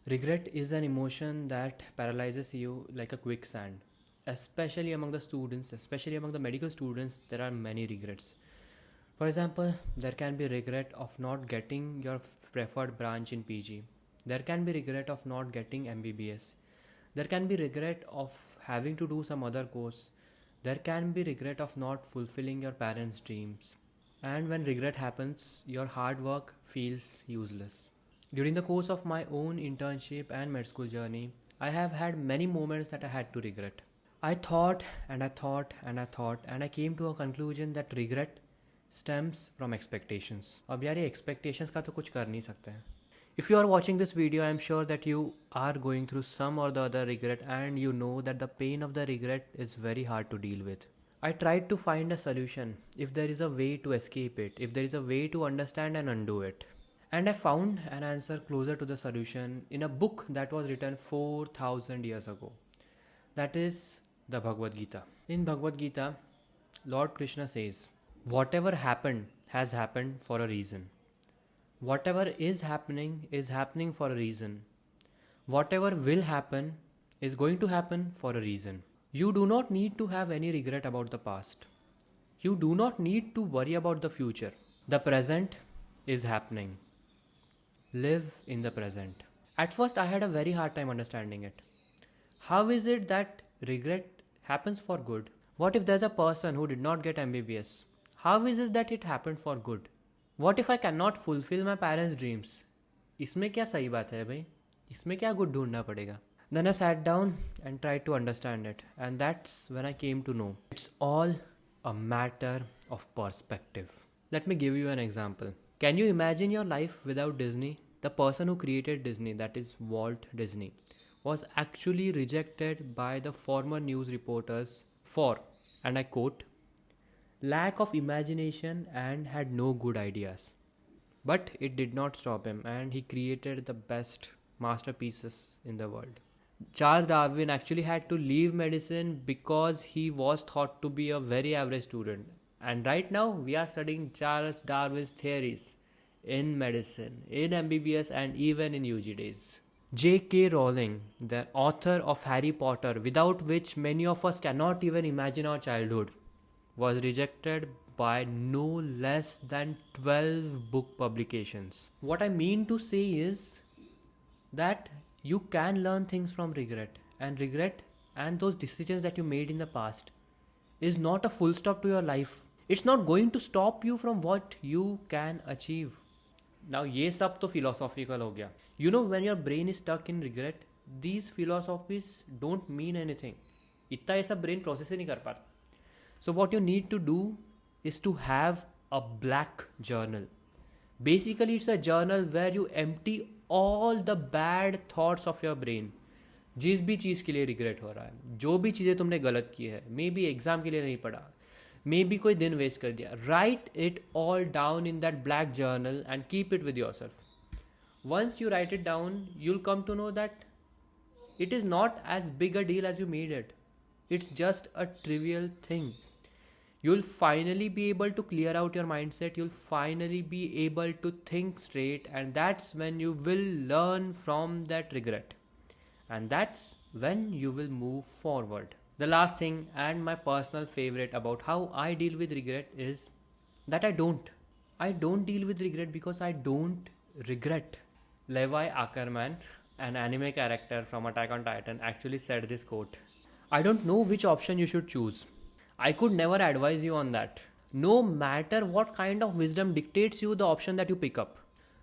Regret is an emotion that paralyzes you like a quicksand. Especially among the students, especially among the medical students, there are many regrets. For example, there can be regret of not getting your preferred branch in PG. There can be regret of not getting MBBS. There can be regret of having to do some other course. There can be regret of not fulfilling your parents' dreams. And when regret happens, your hard work feels useless. During the course of my own internship and med school journey, I have had many moments that I had to regret. I thought and I thought and I thought and I came to a conclusion that regret stems from expectations. अब यार ये expectations का तो कुछ कर नहीं सकते हैं. If you are watching this video, I am sure that you are going through some or the other regret and you know that the pain of the regret is very hard to deal with. I tried to find a solution, if there is a way to escape it, if there is a way to understand and undo it. And I found an answer closer to the solution in a book that was written 4,000 years ago. That is the Bhagavad Gita. In Bhagavad Gita, Lord Krishna says, whatever happened has happened for a reason. Whatever is happening for a reason. Whatever will happen is going to happen for a reason. You do not need to have any regret about the past. You do not need to worry about the future. The present is happening. Live in the present. At first, I had a very hard time understanding it. How is it that regret happens for good? What if there's a person who did not get MBBS? How is it that it happened for good? What if I cannot fulfill my parents' dreams? इसमें क्या सही बात है भाई? इसमें क्या good ढूंढना पड़ेगा? Then I sat down and tried to understand it, and that's when I came to know it's all a matter of perspective. Let me give you an example. Can you imagine your life without Disney? The person who created Disney, that is Walt Disney, was actually rejected by the former news reporters for, and I quote, lack of imagination and had no good ideas. But it did not stop him, and he created the best masterpieces in the world. Charles Darwin actually had to leave medicine because he was thought to be a very average student. And right now, we are studying Charles Darwin's theories in medicine, in MBBS, and even in UG days. J.K. Rowling, the author of Harry Potter, without which many of us cannot even imagine our childhood, was rejected by no less than 12 book publications. What I mean to say is that you can learn things from regret, and those decisions that you made in the past is not a full stop to your life. It's not going to stop you from what you can achieve. Now ये सब तो philosophical हो गया. You know, when your brain is stuck in regret, these philosophies don't mean anything. इतना ये सब brain process ही नहीं कर पाता. So what you need to do is to have a black journal. Basically, it's a journal where you empty all the bad thoughts of your brain. जिस भी चीज़ के लिए रिग्रेट हो रहा है, जो भी चीज़ें तुमने गलत की है, मे बी एग्ज़ाम के लिए नहीं पढ़ा, मे बी कोई दिन वेस्ट कर दिया, right it all down in that black journal and keep it with your self. Once you write it down, you'll come to know that it is not as big a deal as you made it. It's just a trivial thing. You'll finally be able to clear out your mindset. You'll finally be able to think straight, and that's when you will learn from that regret. And that's when you will move forward. The last thing, and my personal favorite about how I deal with regret, is that I don't deal with regret because I don't regret. Levi Ackerman, an anime character from Attack on Titan, actually said this quote. I don't know which option you should choose. I could never advise you on that. No matter what kind of wisdom dictates you the option that you pick up.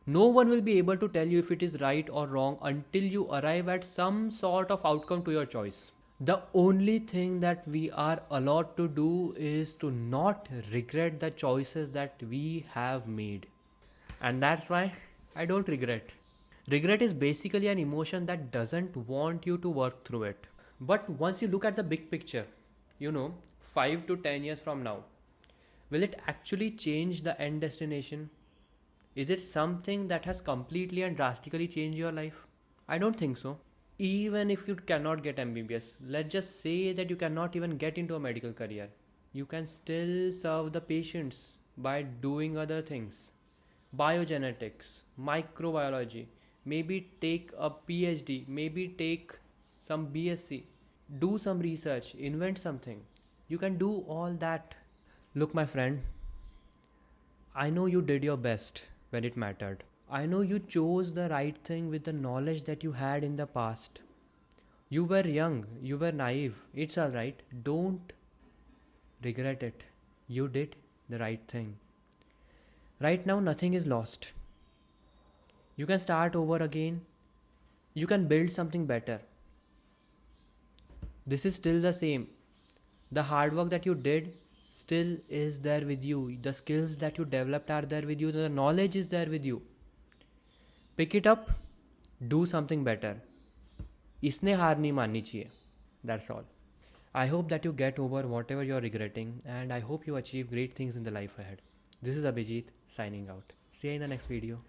No one will be able to tell you if it is right or wrong until you arrive at some sort of outcome to your choice. The only thing that we are allowed to do is to not regret the choices that we have made. And that's why I don't regret. Regret is basically an emotion that doesn't want you to work through it. But once you look at the big picture, 5 to 10 years from now, will it actually change the end destination? Is it something that has completely and drastically changed your life? I don't think so. Even if you cannot get MBBS, let's just say that you cannot even get into a medical career, you can still serve the patients by doing other things. Biogenetics, microbiology, maybe take a PhD, maybe take some BSc, do some research, invent something. You can do all that. Look, my friend, I know you did your best when it mattered. I know you chose the right thing with the knowledge that you had in the past. You were young, you were naive. It's alright. Don't regret it. You did the right thing. Right now, nothing is lost. You can start over again. You can build something better. This is still the same. The hard work that you did still is there with you. The skills that you developed are there with you. The knowledge is there with you. Pick it up, do something better. इसने हार नहीं माननी चाहिए. That's all. I hope that you get over whatever you're regretting, and I hope you achieve great things in the life ahead. This is Abhijit signing out. See you in the next video.